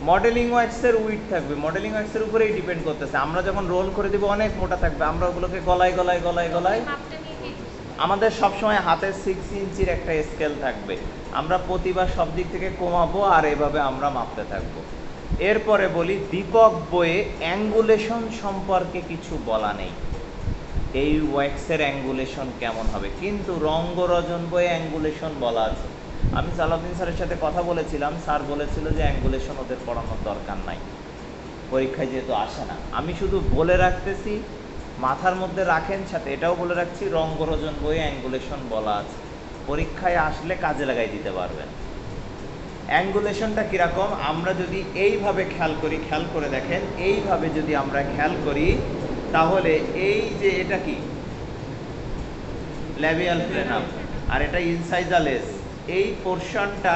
Modelling ওয়্যাক্সের weed থাকবে, modelling ওয়্যাক্সের উপরেই depend করতেছে। আমরা যখন রোল করে দিব অনেক মোটা থাকবে, আমরা ওগুলোকে গলায় গলায় গলায় গলায় আমাদের সবসময় হাতের 6 ইঞ্চির একটা স্কেল থাকবে, আমরা প্রতিবার সব দিক থেকে কমাবো আর এভাবে আমরা মাপতে থাকবো। এরপরে বলি দীপক বইয়ে অ্যাঙ্গুলেশন সম্পর্কে কিছু বলা নেই, এই ওয়্যাক্সের অ্যাঙ্গুলেশন কেমন হবে, কিন্তু রঙ্গরজন বইয়ে অ্যাঙ্গুলেশন বলা আছে। আমি সালাউদ্দিন স্যারের সাথে কথা বলেছিলাম, স্যার বলেছিল যে অ্যাঙ্গুলেশন ওদের পড়ানোর দরকার নাই, পরীক্ষায় যেহেতু আসে না। আমি শুধু বলে রাখতেছি, মাথার মধ্যে রাখেন, সাথে এটাও বলে রাখছি রঙ্গরজন বইয়ে অ্যাঙ্গুলেশন বলা আছে, পরীক্ষায় আসলে কাজে লাগাই দিতে পারবেন। অ্যাঙ্গুলেশনটা কীরকম, আমরা যদি এইভাবে খেয়াল করি, খেয়াল করে দেখেন, এইভাবে যদি আমরা খেয়াল করি তাহলে এই যে এটা কি ল্যাবিয়াল ফ্রেনাম আর এটা ইনসাইজালেস, এই পোর্শনটা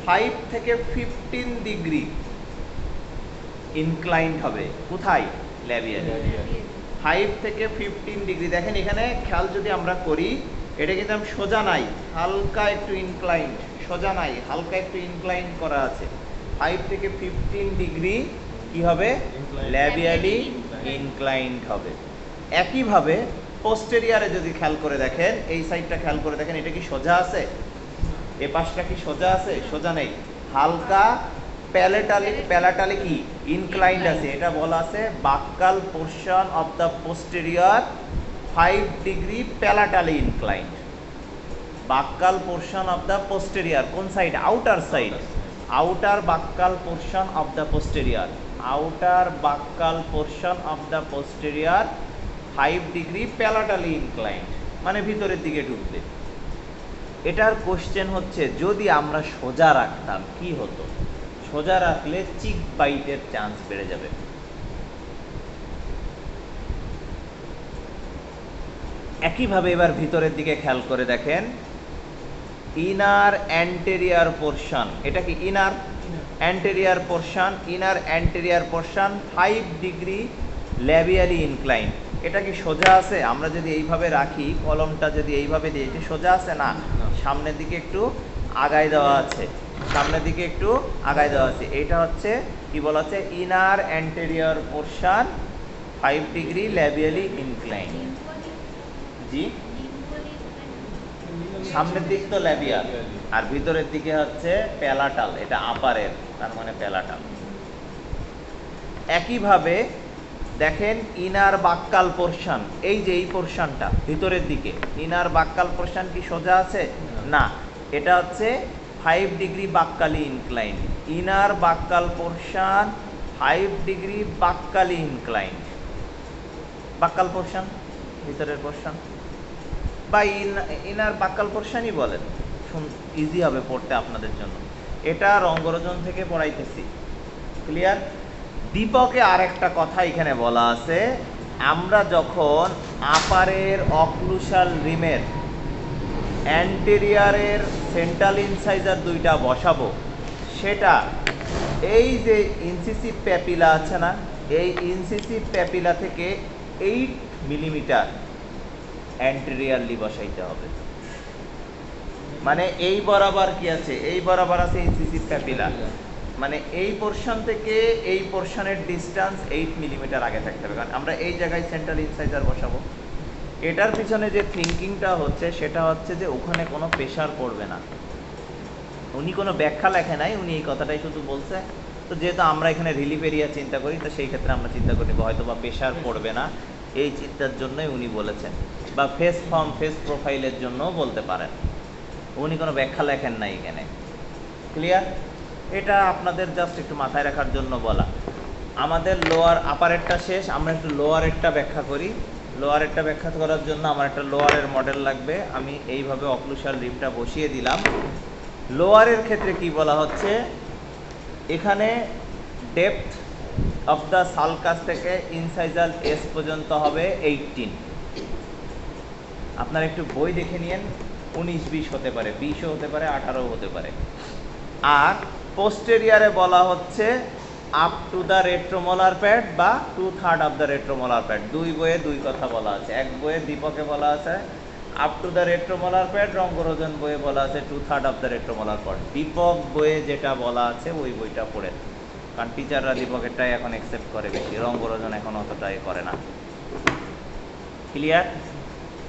5 থেকে 15 ডিগ্রি ইনক্লাইন্ড হবে। কোথায়? ল্যাবিয়াল। 5 থেকে 15 ডিগ্রি। দেখেন এখানে খেয়াল যদি আমরা করি, এটা কিন্তু সোজা নাই, হালকা একটু ইনক্লাইন্ড, সোজা নাই, হালকা একটু ইনক্লাইন্ড করা আছে। 5 থেকে 15 ডিগ্রি কি হবে? ল্যাবিয়ালি ইনক্লাইন্ড হবে। একইভাবে পোস্টেরিয়ারে যদি খেয়াল করে দেখেন, এই সাইডটা খেয়াল করে দেখেন, এটা কি সোজা আছে? এ পাশটা কি সোজা আছে? সোজা নেই, হালকা প্যালাটালি কি ইনক্লাইন্ড আছে। এটা বলা আছে buccal portion of the posterior 5 degree palatally inclined. Buccal portion of the posterior কোন side? Outer side, outer buccal portion of the posterior, outer buccal portion of the posterior 5 degree palatally inclined, মানে ভিতরের দিকে ঢুকবে। এটার question হচ্ছে যদি আমরা সোজা রাখতাম কি হতো? সোজা রাখলে চিক বাইটের চান্স বেড়ে যাবে। একইভাবে এবার ভিতরের দিকে খেয়াল করে দেখেন, ইনার অ্যান্টেরিয়র পোর্শন, এটা কি inner anterior portion, inner anterior portion 5 degree labially incline. এটা কি সোজা আছে? আমরা যদি এইভাবে রাখি, কলমটা যদি এইভাবে দিই, এটা সোজা আছে না, সামনের দিকে একটু আগায় দেওয়া আছে, সামনের দিকে একটু আগায় দেওয়া আছে। এটা হচ্ছে কি বলা আছে? Inner anterior portion 5 degree labially incline. জি, সামনের দিক তো ল্যাবিয়াল আর ভিতরের দিকে হচ্ছে প্যালাটাল, এটা আপারের, তার মানে প্যালাটাল। একইভাবে দেখেন ইনার বাক্কাল পোর্শন, এই যে এই পোর্শনটা ভিতরের দিকে, ইনার বাক্কাল পোর্শন কি সোজা আছে? না, এটা হচ্ছে 5 degree buccally incline. Inner buccal portion 5 degree buccally incline. Buccal portion ভিতরের পোর্শন বা ইনার বাক্কাল পোর্শনই বলেন, ইজি হবে পড়তে আপনাদের জন্য। এটা রঙ্গরজন থেকে পড়াইতেছি, ক্লিয়ার? দীপকে আরেকটা কথা এখানে বলা আছে, আমরা যখন আপারের অক্লুসাল রিমের অ্যান্টেরিয়ারের সেন্ট্রাল ইনসাইজার দুইটা বসাবো, সেটা এই যে ইনসিসিভ প্যাপিলা আছে না, এই ইনসিসিভ প্যাপিলা থেকে 8 মিলিমিটার অ্যান্টেরিয়ারলি বসাইতে হবে। মানে এই বরাবর কি আছে? এই বরাবর আছে ইনসিসিভ প্যাপিলা, মানে এই পোর্শন থেকে এই পোর্শনের ডিস্টেন্স 8 মিলিমিটার আগে থাকতে হবে, কারণ আমরা এই জায়গায় সেন্ট্রাল ইনসাইজার বসাবো। এটার পিছনে যে থিঙ্কিংটা হচ্ছে সেটা হচ্ছে যে ওখানে কোনো প্রেশার পড়বে না। উনি কোনো ব্যাখ্যা লেখে নাই, উনি এই কথাটাই শুধু বলছে। তো যেহেতু আমরা এখানে রিলিফ এরিয়া চিন্তা করি, তো সেই ক্ষেত্রে আমরা চিন্তা করি হয়তো বা প্রেশার পড়বে না, এই চিন্তার জন্যই উনি বলেছেন, বা ফেস ফর্ম ফেস প্রোফাইলের জন্যও বলতে পারেন। উনি কোনো ব্যাখ্যা লেখেন নাই এখানে, ক্লিয়ার? এটা আপনাদের জাস্ট একটু মাথায় রাখার জন্য বলা। আমাদের লোয়ার আপারেরটা শেষ, আমরা একটু লোয়ারেরটা ব্যাখ্যা করি। লোয়ারেরটা ব্যাখ্যা করার জন্য আমার একটা লোয়ারের মডেল লাগবে। আমি এইভাবে অক্লুসাল রিমটা বসিয়ে দিলাম। লোয়ারের ক্ষেত্রে কি বলা হচ্ছে, এখানে ডেপথ অফ দ্য সালকাস থেকে ইনসাইজাল এস পর্যন্ত হবে 18। আপনারা একটু বই দেখে নিন, 19-20 হতে পারে, 20ও হতে পারে, 18ও হতে পারে। আর পোস্টেরিয়ারে বলা হচ্ছে up to the retromolar pad বা 2/3 অফ দ্য রেট্রোমোলার প্যাড। দুই বইয়ে দুই কথা বলা আছে। এক বইয়ে দীপকে বলা আছে up to the retromolar pad, রঙ্গরজন বইয়ে বলা আছে 2/3 of the retromolar pad. Dipak বইয়ে যেটা বলা আছে ওই বইটা পড়েন, কারণ টিচাররা দীপকেরটাই এখন অ্যাকসেপ্ট করে বেশি, রঙ্গরজন এখন অতটাই করে না। ক্লিয়ার?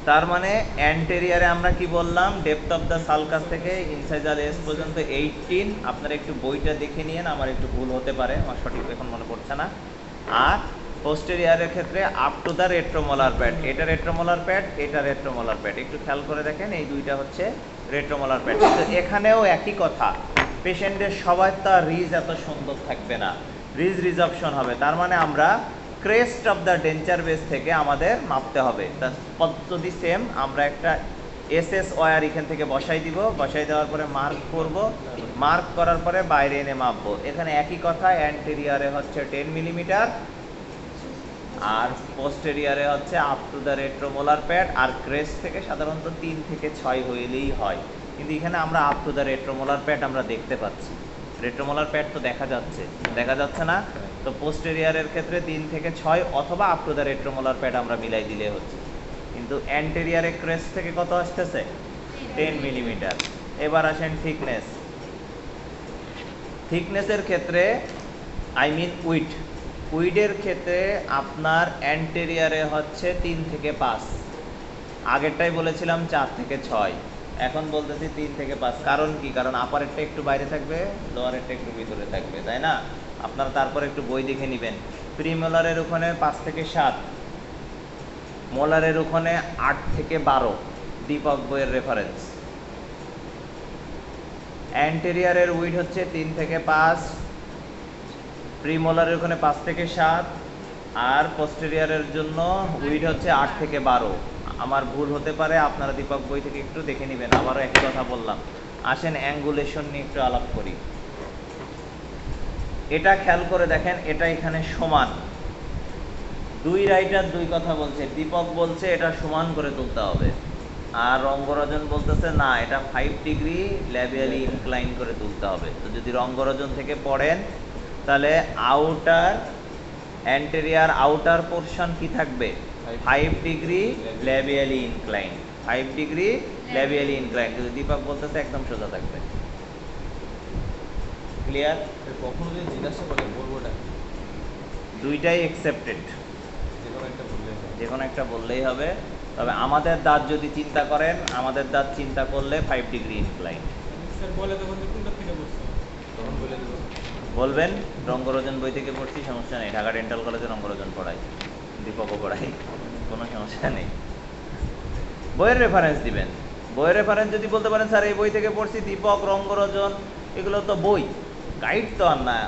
তার মানে অ্যান্টেরিয়ারে আমরা কি বললাম, ডেপথ অফ দ্য সালকাস থেকে ইনসাইজার এস পর্যন্ত 18। আপনারা একটু বইটা দেখে নিন, আমার একটু ভুল হতে পারে, আমার সঠিক এখন মনে পড়ছে না। আর পোস্টেরিয়ারের ক্ষেত্রে up to the retromolar pad, এটা রেট্রোমোলার প্যাড, এটা রেট্রোমোলার প্যাড, একটু খেয়াল করে দেখেন এই দুইটা হচ্ছে রেট্রোমোলার প্যাড। কিন্তু এখানেও একই কথা, পেশেন্টের সবাই তার রিজ এত সুন্দর থাকবে না, রিজ রিজার্পশন হবে। তার মানে আমরা crest of the denture base থেকে আমাদের মাপতে হবে। তার পদ্ধতি সেম, আমরা একটা এসএস ওয়্যার এখান থেকে বসাই দিব, বসাই দেওয়ার পরে মার্ক করব, মার্ক করার পরে বাইরে এনে মাপবো। এখানে একই কথা, অ্যান্টেরিয়ারে হচ্ছে 10 মিলিমিটার আর পোস্টেরিয়ারে হচ্ছে up to the retromolar pad, আর ক্রেস্ট থেকে সাধারণত 3 থেকে 6 হইলেই হয়। কিন্তু এখানে আমরা up to the retromolar pad আমরা দেখতে পাচ্ছি, রেট্রোমোলার প্যাড তো দেখা যাচ্ছে, দেখা যাচ্ছে না? তো পোস্টেরিয়ারের ক্ষেত্রে 3 থেকে 6 অথবা up to the retromolar pad আমরা মিলাই দিলে হচ্ছে। কিন্তু অ্যান্টেরিয়ারে ক্রেস্ট থেকে কত আসতেছে? 10 মিলিমিটার। এবার আসেন থিকনেস। থিকনেসের ক্ষেত্রে আই মিন উইডের ক্ষেত্রে আপনার অ্যান্টেরিয়ারে হচ্ছে 3 থেকে 5, আগেরটাই বলেছিলাম 4 থেকে 6, এখন বলতেছি 3 থেকে 5। কারণ কি? কারণ আপারেরটা একটু বাইরে থাকবে, লোয়ারেরটা একটু ভিতরে থাকবে, তাই না? আপনারা তারপর একটু বই দেখে নেবেন। প্রিমোলারের ওখানে 5 থেকে 7, মোলারের ওখানে 8 থেকে 12, দীপক বইয়ের রেফারেন্স। অ্যান্টেরিয়ারের উইড হচ্ছে 3 থেকে 5, প্রিমোলারের ওখানে 5 থেকে 7, আর পোস্টেরিয়ারের জন্য উইড হচ্ছে 8 থেকে 12। আমার ভুল হতে পারে, আপনারা দীপক বই থেকে একটু দেখে নেবেন। আবারও একই কথা বললাম। আসেন অ্যাঙ্গুলেশন নিয়ে একটু আলাপ করি। এটা খেয়াল করে দেখেন, এটা এখানে সমান, দুই রাইটার দুই কথা বলছে। দীপক বলছে এটা সমান করে তুলতে হবে, আর রঙ্গরজন বলতেছে না, এটা 5 ডিগ্রি ল্যাবিয়ালি ইনক্লাইন করে তুলতে হবে। তো যদি রঙ্গরজন থেকে পড়েন তাহলে আউটার অ্যান্টেরিয়ার আউটার পোরশন কি থাকবে? 5 degree labially incline, 5 degree labially incline. কিন্তু দীপক বলতেছে একদম সোজা থাকবে। ক্লিয়ার? কখনো যদি জিজ্ঞাসা করে বলবো না, দুইটাই অ্যাকসেপ্টেড, যে কোনো একটা বললেই হবে। তবে আমাদের দাঁত যদি চিন্তা করেন, আমাদের দাঁত চিন্তা করলে 5 ডিগ্রি ইনক্লাইন। স্যার বলে তখন কোনটা থেকে বলছো, তখন বলে দেবো। বলবেন রঙ্গরজন বই থেকে পড়ছি, সমস্যা নেই। ঢাকা ডেন্টাল কলেজে রঙ্গরজন পড়াই, দীপকও পড়াই, কোনো সমস্যা নেই। বইয়ের রেফারেন্স দিবেন। বইয়ের রেফারেন্স যদি বলতে পারেন স্যার এই বই থেকে পড়ছি, দীপক, রঙ্গরজন, এগুলো তো বই, গাইড তো আর না।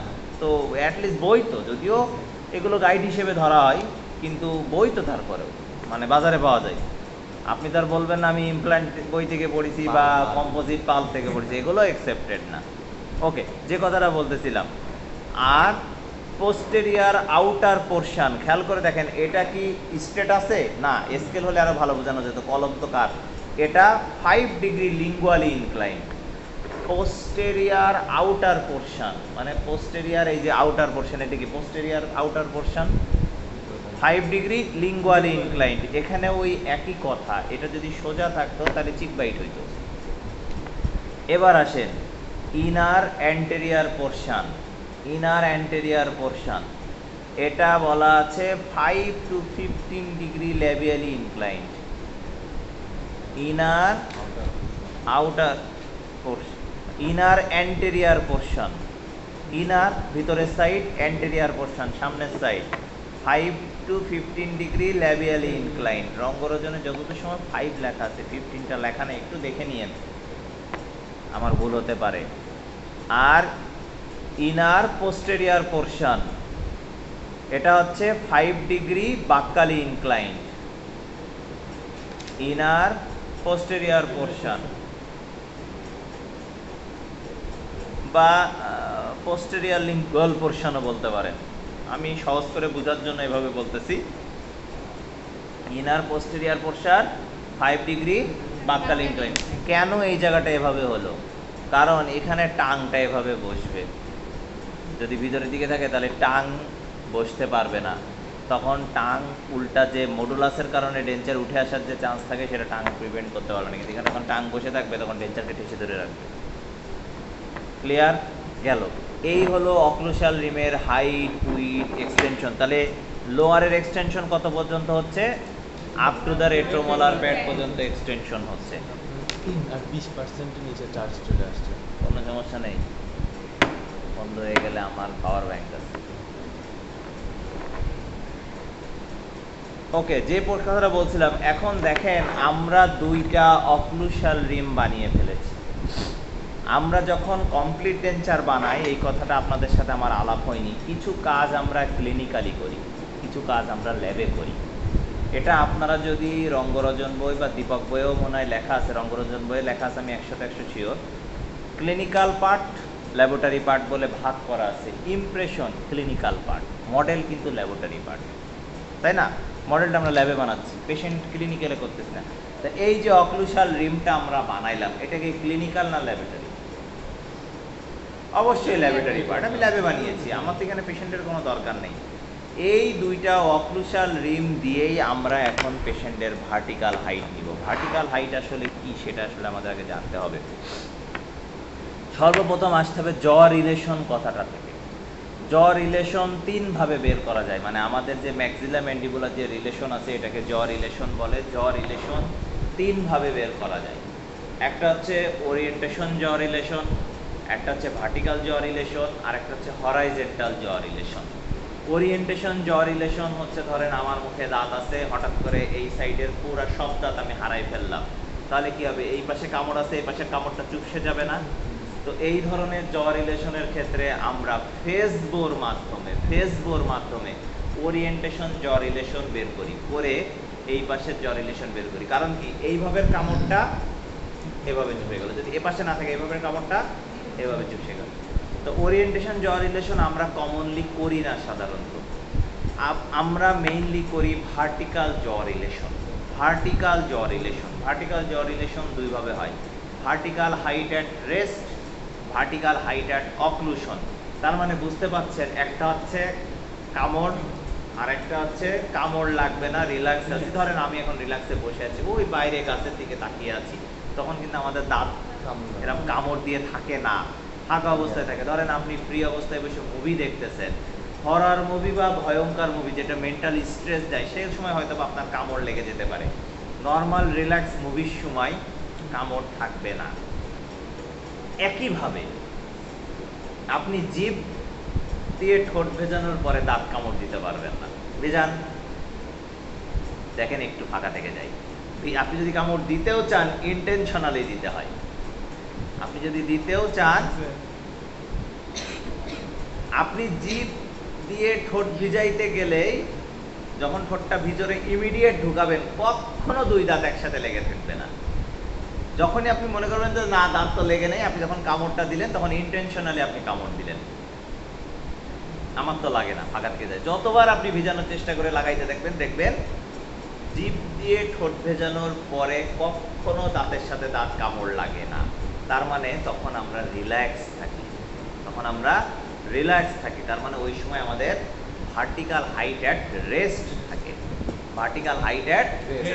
তো অ্যাটলিস্ট বই তো, যদিও এগুলো গাইড হিসেবে ধরা হয়, কিন্তু বই তো তারপরেও মানে বাজারে পাওয়া যায়। আপনি তার বলবেন না আমি ইমপ্ল্যান্ট বই থেকে পড়েছি বা কম্পোজিট পাল্প থেকে পড়েছি, এগুলো অ্যাকসেপ্টেড না। ওকে, যে কথাটা বলতেছিলাম। আর পোস্টেরিয়ার আউটার পোরশন খেয়াল করে দেখেন, এটা কি স্ট্রেট আছে? না, স্কেল হলে আরো ভালো বোঝানো যেত, কলম তো কার। এটা 5 degree lingually incline. Posterior outer portion মানে পোস্টেরিয়ার এই যে আউটার পোরশন, এটা কি posterior outer portion 5 degree lingually inclined. এখানে ওই একই কথা, এটা যদি সোজা থাকতো তাহলে চিক বাইট হইতো। এবার আসেন inner anterior portion. Inner anterior portion এটা বলা আছে 5 to 15 degree labially inclined. Inner outer portion, inner anterior portion, inner ভিতরের সাইড, অ্যান্টেরিয়ার পোরশন সামনের side, 5 to 15 degree labially incline. রঙ্গরজনে যতটা সময় 5 লেখা আছে, 15টা লেখা নেই, একটু দেখে নিয়েন, আমার ভুল হতে পারে। আর ইনার পোস্টেরিয়ার পোরশন এটা হচ্ছে 5 degree buccally incline. Inner posterior portion বা পোস্টেরিয়ার লিঙ্গুয়াল পোরশনও বলতে পারেন, আমি সহজ করে বোঝার জন্য এভাবে বলতেছি। Inner posterior portion 5 degree buccal incline. কেন এই জায়গাটা এভাবে হলো? কারণ এখানে টাংটা এভাবে বসবে, যদি ভিতরের দিকে থাকে তাহলে টাং বসতে পারবে না, তখন টাং উল্টা যে মডুলাসের কারণে ডেঞ্চার উঠে আসার যে চান্স থাকে সেটা টাং প্রিভেন্ট করতে পারবে না। কিন্তু এখানে যখন টাং বসে থাকবে তখন ডেঞ্চারকে ঠেসে ধরে রাখবে। ক্লিয়ার? গেল। এই হলো অক্লুসাল রিমের হাইট, উইড, এক্সটেনশন। তাহলে লোয়ারের এক্সটেনশন কত পর্যন্ত হচ্ছে? Up to the retromolar pad পর্যন্ত এক্সটেনশন হচ্ছে। আর 20% নিচে চার্জ চলে আসছে। কোনো সমস্যা নেই, বন্ধ হয়ে গেলে আমার পাওয়ার ব্যাংক আছে। ওকে, যে কথাটা বলছিলাম, এখন দেখেন আমরা দুইটা অক্লুসাল রিম বানিয়ে ফেলেছি। আমরা যখন কমপ্লিট ডেঞ্চার বানাই, এই কথাটা আপনাদের সাথে আমার আলাপ হয়নি, কিছু কাজ আমরা ক্লিনিক্যালি করি, কিছু কাজ আমরা ল্যাবে করি। এটা আপনারা যদি রঙ্গরজন বই বা দীপক বইয়েও মনে হয় লেখা আছে, রঙ্গরজন বইয়ে লেখা আছে, আমি 100% sure. Clinical part, laboratory part বলে ভাগ করা আছে। ইমপ্রেশন ক্লিনিক্যাল পার্ট, মডেল কিন্তু ল্যাবরেটরি পার্ট, তাই না? মডেলটা আমরা ল্যাবে বানাচ্ছি, পেশেন্ট ক্লিনিক্যালে করতেছি না। তো এই যে অক্লুসাল রিমটা আমরা বানাইলাম, এটা কি ক্লিনিক্যাল না ল্যাবরেটরি? অবশ্যই ল্যাবরেটরি পার্ট, আমি ল্যাবে বানিয়েছি, আমার তো এখানে পেশেন্টের কোনো দরকার নেই। এই দুইটা অক্লুসাল রিম দিয়েই আমরা এখন পেশেন্টের ভার্টিক্যাল হাইট নিব। ভার্টিক্যাল হাইট আসলে কি, সেটা আসলে আমাদের আগে জানতে হবে। সর্বপ্রথম আসতে হবে জ রিলেশন কথাটা থেকে। জ রিলেশন তিনভাবে বের করা যায়, মানে আমাদের যে ম্যাক্সিলা ম্যান্ডিবুলার যে রিলেশন আছে, এটাকে জ রিলেশন বলে। জ রিলেশন তিনভাবে বের করা যায়। একটা হচ্ছে ওরিয়েন্টেশন জ রিলেশন, একটা হচ্ছে ভার্টিক্যাল জ রিলেশন, আর একটা হচ্ছে হরাইজন্টাল জ রিলেশন। ওরিয়েন্টেশন জ রিলেশন হচ্ছে, ধরেন আমার মুখে দাঁত আছে, হঠাৎ করে এই সাইডের পুরো সব দাঁত আমি হারাই ফেললাম, তাহলে কি হবে? এই পাশে কামড় আছে, এই পাশে কামড়টা চুপসে যাবে না? তো এই ধরনের জ রিলেশনের ক্ষেত্রে আমরা ফেসবোর মাধ্যমে ওরিয়েন্টেশন জ রিলেশন বের করি, করে এই পাশের জ রিলেশন বের করি। কারণ কি, এইভাবে কামড়টা এভাবে চুপে গেল, যদি এ পাশে না থাকে এইভাবে কামড়টা এভাবে চুপসে গেল। তো ওরিয়েন্টেশন জ রিলেশন আমরা কমনলি করি না সাধারণত, আমরা মেইনলি করি ভার্টিক্যাল জ রিলেশন। ভার্টিক্যাল জ রিলেশন দুইভাবে হয়, vertical height at rest, vertical height at occlusion. তার মানে বুঝতে পারছেন, একটা হচ্ছে কামড়, আর একটা হচ্ছে কামড় লাগবে না, রিল্যাক্স আছি। ধরেন আমি এখন রিল্যাক্সে বসে আছি, ওই বাইরে গাছের দিকে তাকিয়ে আছি, তখন কিন্তু আমাদের দাঁত এরকম কামড় দিয়ে থাকে না, ফাঁকা অবস্থায় থাকে। ধরেন আপনি ফ্রি অবস্থায় বসে মুভি দেখতেছেন, হরর মুভি বা ভয়ঙ্কর মুভি যেটা মেন্টাল স্ট্রেস দেয়, সেই সময় হয়তো আপনার কামড় লেগে যেতে পারে। নর্মাল রিল্যাক্স মুভির সময় কামড় থাকবে না। একইভাবে আপনি জিভ দিয়ে ঠোঁট ভেজানোর পরে দাঁত কামড় দিতে পারবেন না। ভেজান, দেখেন একটু ফাঁকা থেকে যায়। আপনি যদি কামড় দিতেও চান, ইন্টেনশনালি দিতে হয়। আপনি যদি দিতেও চান, আপনি জিভ দিয়ে ঠোঁট ভিজাইতে গেলেই যখন ঠোঁটটা ভিতরে ইমিডিয়েট ঢুকাবেন, কখনো দুই দাঁত একসাথে লেগে থাকবে না। যখনই আপনি মনে করবেন যে না, দাঁত তো লেগে নেই, আপনি যখন কামড়টা দিলেন তখন ইন্টেনশনালি আপনি কামড় দিলেন। আমার তো লাগে না, ফাঁকা থেকে যায়। যতবার আপনি ভিজানোর চেষ্টা করে লাগাইতে দেখবেন জিভ দিয়ে ঠোঁট ভেজানোর পরে কখনো দাঁতের সাথে দাঁত কামড় লাগে না। তার মানে তখন আমরা রিল্যাক্স থাকি, তার মানে ওই সময় আমাদের ভার্টিক্যাল হাইট অ্যাট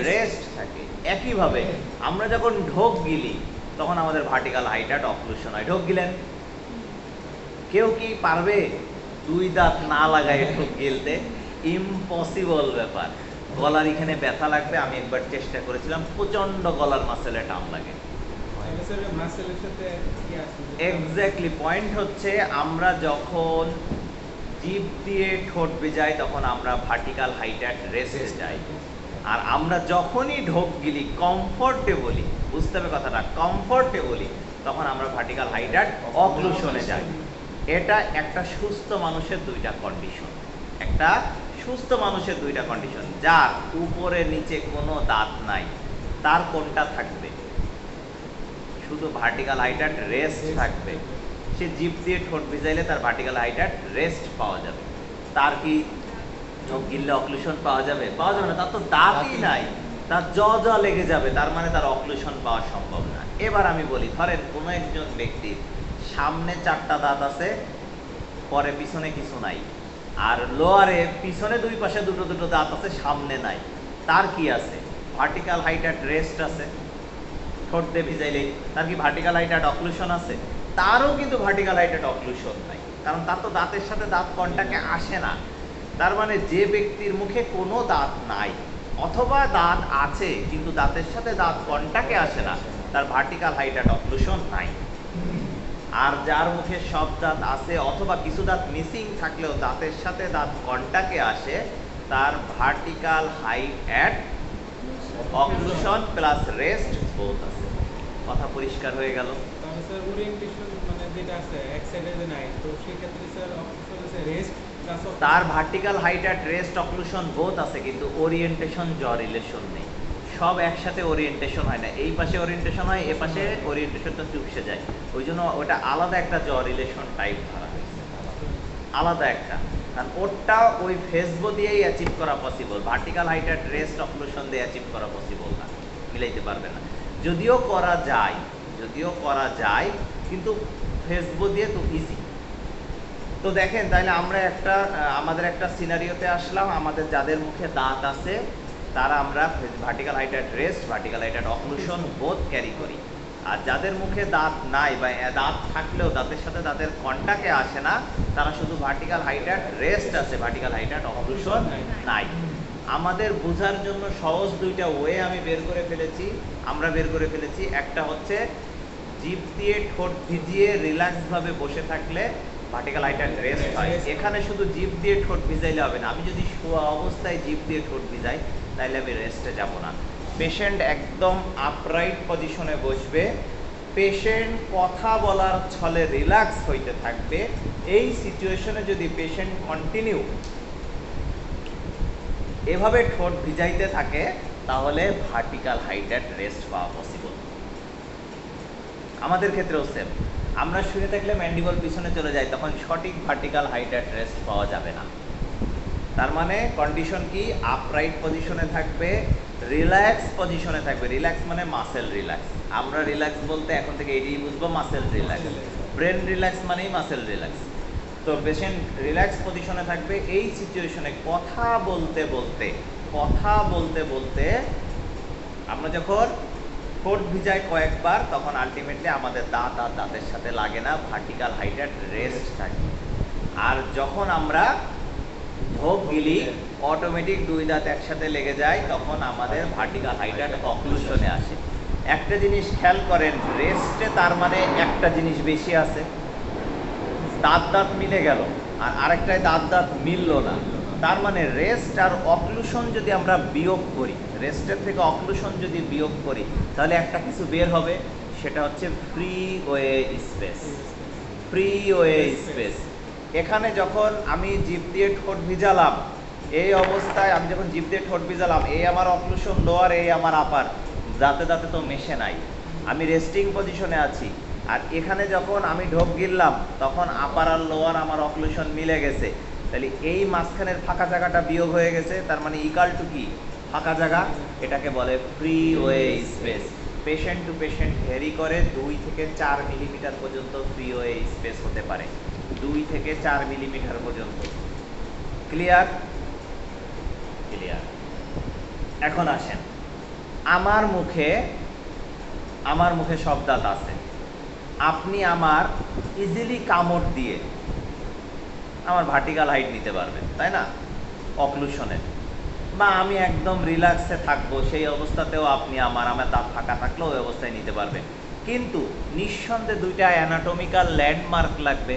রেস্ট থাকে। একইভাবে আমরা যখন ঢোক গিলি, তখন আমাদের ভার্টিক্যাল হাইট অ্যাট অক্লুশন হয়। ঢোক গিলেন, কেউ কি পারবে দুই দাঁত না লাগায় ঢোক গিলতে? ইম্পসিবল ব্যাপার। গলার এখানে ব্যথা লাগবে, আমি একবার চেষ্টা করেছিলাম, প্রচন্ড গলার মাসেলে টান লাগে। এক্স্যাক্টলি, পয়েন্ট হচ্ছে আমরা যখন জিভ দিয়ে ঠোঁট ভেজাই তখন আমরা ভার্টিক্যাল হাইট অ্যাট রেস্টে যাই, আর আমরা যখনই ঢোক গিলি কমফোর্টেবলি, বুঝতে হবে কথাটা, কমফোর্টেবলি, তখন আমরা ভার্টিক্যাল হাইট অ্যাট অক্লুশনে যাই। এটা একটা সুস্থ মানুষের দুইটা কন্ডিশন। যার উপরে নিচে কোনো দাঁত নাই, তার কোনটা থাকবে? শুধু ভার্টিক্যাল হাইট অ্যাট রেস্ট থাকবে। সে জিভ দিয়ে ঠোঁট ভিজাইলে তার ভার্টিক্যাল হাইট অ্যাট রেস্ট পাওয়া যাবে। তার কি ঢোক গিললে অক্লুশন পাওয়া যাবে না, তার তো দাঁতই নাই, তার জ লেগে যাবে, তার মানে তার অক্লুশন পাওয়া সম্ভব না। এবার আমি বলি, ধরেন কোনো একজন ব্যক্তির সামনে 4টা দাঁত আছে, পরে পিছনে কিছু নাই, আর লোয়ারে পিছনে দুই পাশে দুটো দাঁত আছে, সামনে নাই, তার কি আছে? ভার্টিক্যাল হাইট অ্যাট রেস্ট আছে। ঠোঁট দিয়ে ভিজাইলে তার কি ভার্টিক্যাল হাইট অ্যাট অক্লুশন আছে? তারও কিন্তু ভার্টিক্যাল হাইটেড অক্লুশন নাই, কারণ তার তো দাঁতের সাথে দাঁত কন্টাক্টে আসে না। তার মানে যে ব্যক্তির মুখে কোনো দাঁত নাই অথবা দাঁত আছে কিন্তু দাঁতের সাথে দাঁত কন্টাক্টে আসে না, তার ভার্টিক্যাল হাইটেড অক্লুশন নাই। আর যার মুখে সব দাঁত আছে অথবা কিছু দাঁত মিসিং থাকলেও দাঁতের সাথে দাঁত কন্টাক্টে আসে, তার vertical height at occlusion plus rest both আছে। কথা পরিষ্কার হয়ে গেল? তাহলে স্যার ওরিয়েন্টেশন মানে যেটা আছে এক সাইডে যে নাই, তো সেই ক্ষেত্রে স্যার অক্লুশন আছে রেস্ট প্লাস তার vertical height at rest occlusion both আছে, কিন্তু ওরিয়েন্টেশন জ রিলেশন নেই। সব একসাথে ওরিয়েন্টেশন হয় না, এই পাশে ওরিয়েন্টেশন হয়, এ পাশে ওরিয়েন্টেশনটা চুপসে যায়, ওই জন্য ওটা আলাদা একটা জ রিলেশন টাইপ ধরা হয়েছে, আলাদা একটা। কারণ ওটা ওই ফেসবো দিয়েই অ্যাচিভ করা possible, vertical height at rest occlusion দিয়ে অ্যাচিভ করা পসিবল না, মিলাইতে পারবে না। যদিও করা যায় কিন্তু ফেসবো দিয়ে তো ইজি। তো দেখেন, তাহলে আমরা আমাদের একটা সিনারিওতে আসলাম, আমাদের যাদের মুখে দাঁত আছে তারা আমরা vertical height at rest, vertical height at occlusion both carry করি। আর যাদের মুখে দাঁত নাই বা দাঁত থাকলেও দাঁতের সাথে দাঁতের কন্টাক্টে আসে না, তারা শুধু ভার্টিক্যাল হাইট অ্যাট রেস্ট আছে, ভার্টিক্যাল হাইট অ্যাট অক্লুশন নাই। আমাদের বোঝার জন্য সহজ দুইটা ওয়ে আমি আমরা বের করে ফেলেছি। একটা হচ্ছে জিভ দিয়ে ঠোঁট ভিজিয়ে রিল্যাক্স ভাবে বসে থাকলে ভার্টিক্যাল হাইট অ্যাট রেস্ট হয়। এখানে শুধু জিভ দিয়ে ঠোঁট ভিজাইলে হবে না, আমি যদি শোয়া অবস্থায় জিভ দিয়ে ঠোঁট ভিজাই তাহলে আমি রেস্টে যাব না। পেশেন্ট একদম আপরাইট পজিশনে বসবে, পেশেন্ট কথা বলার ছলে রিল্যাক্স হইতে থাকবে। এই সিচুয়েশনে যদি পেশেন্ট কন্টিনিউ এভাবে ঠোঁট ভিজাইতে থাকে তাহলে ভার্টিক্যাল হাইট অ্যাট রেস্ট পাওয়া পসিবল। আমাদের ক্ষেত্রেও সেম, আমরা শুয়ে থাকলে ম্যান্ডিবল পিছনে চলে যায়, তখন সঠিক ভার্টিক্যাল হাইট অ্যাট রেস্ট পাওয়া যাবে না। তার মানে কন্ডিশন কি? আপরাইট পজিশনে থাকবে, রিল্যাক্স পজিশনে থাকবে। রিল্যাক্স মানে মাসেল রিল্যাক্স। আমরা রিল্যাক্স বলতে এখন থেকে এটাই বুঝবো, মাসেল রিল্যাক্স। ব্রেন রিল্যাক্স মানেই মাসেল রিল্যাক্স। তো পেশেন্ট রিল্যাক্স পজিশনে থাকবে। এই সিচুয়েশনে কথা বলতে বলতে আমরা যখন ঠোঁট ভিজাই কয়েকবার, তখন আলটিমেটলি আমাদের দাঁত আর দাঁতের সাথে লাগে না, ভার্টিক্যাল হাইট অ্যাট রেস্ট থাকে। আর যখন আমরা ঢোক গিলি অটোমেটিক দুই দাঁত একসাথে লেগে যায়, তখন আমাদের ভার্টিক্যাল হাইট অ্যাট অক্লুশনে আসে। একটা জিনিস খেয়াল করেন, রেস্টে তার মানে একটা জিনিস বেশি আছে, দাঁত মিলে গেল, আর আরেকটায় দাঁত মিললো না। তার মানে রেস্ট আর অক্লুশন যদি আমরা বিয়োগ করি, রেস্টের থেকে অক্লুশন যদি বিয়োগ করি, তাহলে একটা কিছু বের হবে, সেটা হচ্ছে ফ্রি ওয়ে স্পেস। এখানে যখন আমি জিভ দিয়ে ঠোঁট ভিজালাম, এই অবস্থায় আমি যখন জিভ দিয়ে ঠোঁট ভিজালাম, এই আমার অক্লুশন লোয়ার, এই আমার আপার, দাঁতে তো মেশে নাই, আমি রেস্টিং পজিশনে আছি। আর এখানে যখন আমি ঢোক গিললাম, তখন আপার আর লোয়ার আমার অক্লুশন মিলে গেছে, তাহলে এই মাঝখানের ফাঁকা জায়গাটা বিয়োগ হয়ে গেছে। তার মানে ইকাল টু কি? ফাঁকা জায়গা। এটাকে বলে free way space. Patient to patient vary করে, 2 থেকে 4 মিলিমিটার পর্যন্ত ফ্রি ওয়ে স্পেস হতে পারে, 2 থেকে 4 মিলিমিটার পর্যন্ত। ক্লিয়ার? এখন আসেন, আমার মুখে সব দাঁত আছে, আপনি আমার ইজিলি কামড় দিয়ে আমার ভার্টিক্যাল হাইট নিতে পারবেন, তাই না? অক্লুশনের, বা আমি একদম রিল্যাক্সে থাকবো, সেই অবস্থাতেও আপনি আমার দাঁত ফাঁকা থাকলেও ওই অবস্থায় নিতে পারবেন। কিন্তু নিঃসন্দেহে দুইটা অ্যানাটমিক্যাল ল্যান্ডমার্ক লাগবে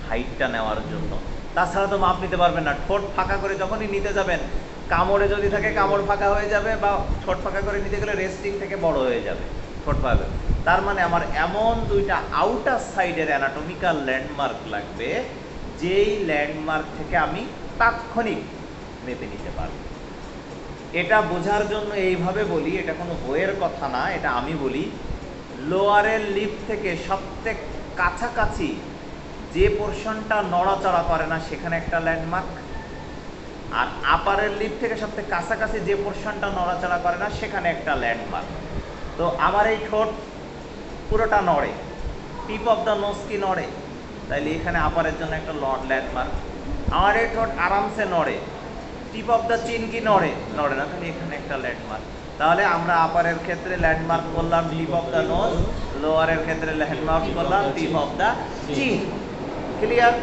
হাইটটা নেওয়ার জন্য, তাছাড়া তো মাপ নিতে পারবেন না। ঠোঁট ফাঁকা করে যখনই নিতে যাবেন, কামড়ে যদি থাকে কামড় ফাঁকা হয়ে যাবে, বা ঠোঁট ফাঁকা করে নিতে গেলে রেস্টিং থেকে বড় হয়ে যাবে ঠোঁট ফাঁকা। তার মানে আমার এমন দুইটা আউটার সাইডের অ্যানাটমিক্যাল ল্যান্ডমার্ক লাগবে, যেই ল্যান্ডমার্ক থেকে আমি তাৎক্ষণিক মেপে নিতে পারব। এটা বোঝার জন্য এইভাবে বলি, এটা কোনো বইয়ের কথা না, এটা আমি বলি। লোয়ারের লিপ থেকে সবথেকে কাছাকাছি যে পোর্শনটা নড়াচড়া করে না, সেখানে একটা ল্যান্ডমার্ক, আর আপারের লিপ থেকে সবথেকে কাছাকাছি যে পোর্শনটা নড়াচড়া করে না, সেখানে একটা ল্যান্ডমার্ক। তো আমার এই ঠোঁট পুরোটা নড়ে, টিপ অফ দ্য নোজ কি নড়ে, তাইলে এখানে আপারের জন্য একটা ল্যান্ডমার্ক। আমার এই ঠোঁট আরামসে নড়ে, টিপ অফ দ্য চিন কি নড়ে না, তাহলে এখানে একটা ল্যান্ডমার্ক। তাহলে আমরা আপারের ক্ষেত্রে ল্যান্ডমার্ক করলাম টিপ অফ দ্য নোজ, লোয়ারের ক্ষেত্রে ল্যান্ডমার্ক করলাম টিপ অফ দ্য চিন। ক্লিয়ার?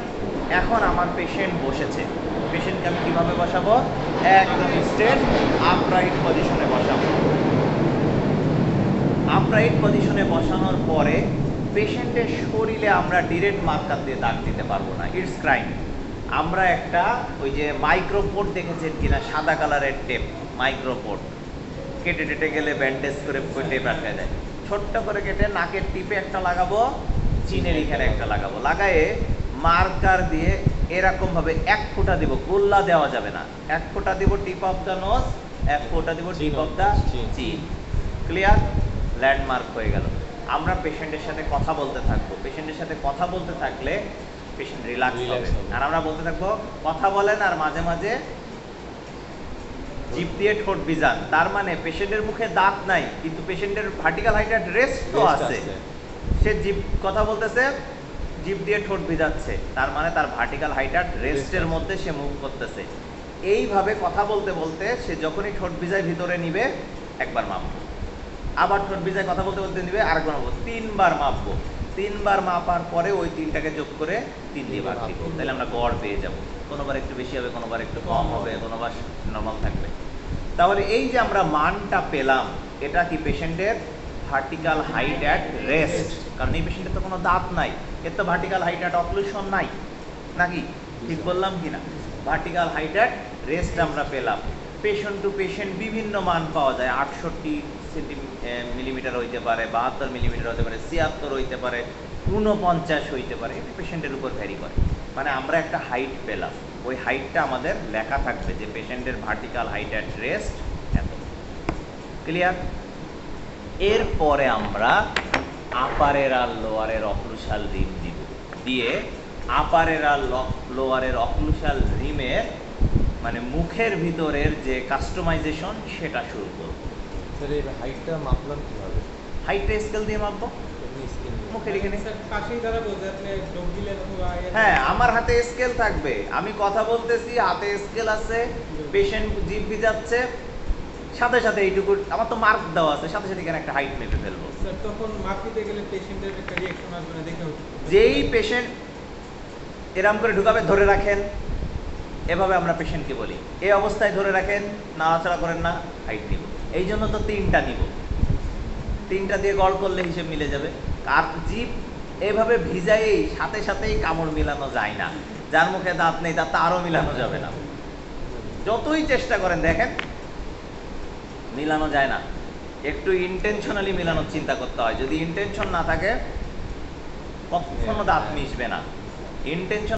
এখন আমার পেশেন্ট বসেছে, পেশেন্টকে আমি কিভাবে বসাবো? একদম স্ট্রেট আপরাইট পজিশনে বসাবো। আপরাইট পজিশনে বসানোর পরে পেশেন্টের শরীরে আমরা ডিরেক্ট মার্কার দিয়ে দাগ দিতে পারবো না, ইটস ক্রাইম। আমরা একটা ওই যে মাইক্রোপোর্ট দেখেছেন কিনা, সাদা কালারের টেপ, মাইক্রোপোর্ট কেটে টেটে গেলে ব্যান্ডেজ করে টেপ আটকে দেয়, ছোট্ট করে কেটে নাকের টিপে একটা লাগাবো, চিনের এখানে একটা লাগাবো, লাগায়ে মার্কার দিয়ে এরকম ভাবে 1 ফোঁটা দিব, গোল্লা দেওয়া যাবে না, 1 ফোঁটা দিব টিপ অফ দ্য নোজ, 1 ফোঁটা দিব টিপ অফ দ্য চিন। ক্লিয়ার? ল্যান্ডমার্ক হয়ে গেল। আমরা পেশেন্টের সাথে কথা বলতে থাকবো, পেশেন্টের সাথে কথা বলতে থাকলে পেশেন্ট রিল্যাক্স হবে। আর আমরা বলতে থাকবো কথা বলেন আর মাঝে মাঝে জিভ দিয়ে ঠোঁট ভিজান, তার মানে পেশেন্টের মুখে দাঁত নাই কিন্তু পেশেন্টের ভার্টিক্যাল হাইট অ্যাট রেস্ট তো আছে, সে জিভ কথা বলতেছে, জিভ দিয়ে ঠোঁট ভিজাচ্ছে, তার মানে তার ভার্টিক্যাল হাইট অ্যাট রেস্টের মধ্যে সে মুভ করতেছে। এইভাবে কথা বলতে বলতে সে যখনই ঠোঁট ভিজায় ভিতরে নিবে একবার মাপবো, আবার ঠোঁট ভিজায় কথা বলতে বলতে নিবে আরেকবার মাপবো, 3 বার মাপবো। 3 বার মাপার পরে ওই 3টাকে যোগ করে 3 দিয়ে ভাগ দিব, তাহলে আমরা গড় পেয়ে যাব। কোনোবার একটু বেশি হবে, কোনোবার একটু কম হবে, কোনোবার নর্মাল থাকবে। তাহলে এই যে আমরা মানটা পেলাম, এটা কি পেশেন্টের ভার্টিক্যাল হাইট অ্যাট রেস্ট, কারণ এই পেশেন্টের তো কোনো দাঁত নাই, এর তো ভার্টিক্যাল হাইট অ্যাট অক্লুশন নাই, নাকি ঠিক বললাম কিনা? ভার্টিক্যাল হাইট অ্যাট রেস্ট আমরা পেলাম। পেশেন্ট টু পেশেন্ট বিভিন্ন মান পাওয়া যায়, 68 মিলিমিটার হইতে পারে, 72 মিলিমিটার হতে পারে, 76 হইতে পারে, 49 হইতে পারে, এটা পেশেন্টের উপর ভ্যারি করে। মানে আমরা একটা হাইট পেলাম, ওই হাইটটা আমাদের লেখা থাকবে যে পেশেন্টের ভার্টিক্যাল হাইট অ্যাট রেস্ট এত। ক্লিয়ার? এরপরে আমরা আপারের আর লোয়ারের অক্লুসাল রিম দিব, দিয়ে আপারের আর লোয়ারের অক্লুসাল রিমের মানে মুখের ভিতরের যে কাস্টমাইজেশন সেটা শুরু করব। স্যার এর হাইটটা মাপলাম কিভাবে? হাইটটা স্কেল দিয়ে মাপবো, এমনি স্কেল মুখের এখানে। স্যার পাশেই দাঁড়াবো যাতে ডোক দিলে অথবা হ্যাঁ, আমার হাতে স্কেল থাকবে, আমি কথা বলতেছি, হাতে স্কেল আছে, পেশেন্ট জিভ ভিজাচ্ছে, সাথে সাথে এইটুকু আমার তো মার্ক দেওয়া আছে, সাথে সাথে এখানে একটা হাইট মেপে ফেলবো। স্যার তখন মাপ দিতে গেলে পেশেন্টের একটা রিঅ্যাকশন আসবে না, দেখে যেই পেশেন্ট এরম করে ঢুকাবে ধরে রাখেন, এভাবে আমরা পেশেন্টকে বলি এই অবস্থায় ধরে রাখেন, নাড়াচাড়া করেন না, হাইট নিব। এই জন্য তো 3টা নিব, 3টা দিয়ে গড় করলে হিসেব মিলে যাবে। আর জিভ এইভাবে ভিজাইয়েই সাথে সাথেই কামড় মিলানো যায় না, যার মুখে দাঁত নেই তার তো আরও মিলানো যাবে না, যতই চেষ্টা করেন দেখেন মিলানো যায় না। একটু ইন্টেনশনালি মিলানোর চিন্তা করতে হয়, যদি ইন্টেনশন না থাকে কখনো দাঁত মিশবে না। ইন্টেনশন